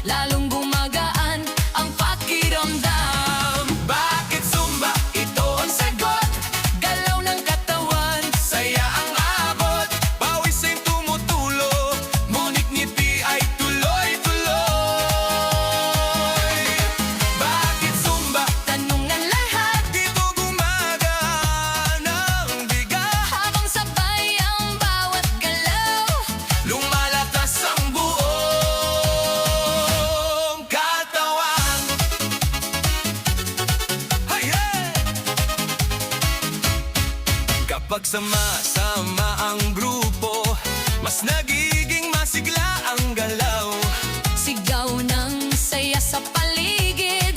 lalong gumagaan ang pakiramdam. Bakit Zumba? Ito ang sagot. Galaw ng katawan, Saya ang abot. Pawis ay tumutulo, ngunit ngiti ay tuloy-tuloy. Bakit Zumba? tanong ng lahat, Dito gumagaan ang bigat. habang sabay ang bawat galaw. Lumalakas ang buong katawan. Hey, hey! Kapag sama-sama ang grupo, mas nagiging masigla ang galaw. Sigaw ng saya sa paligid,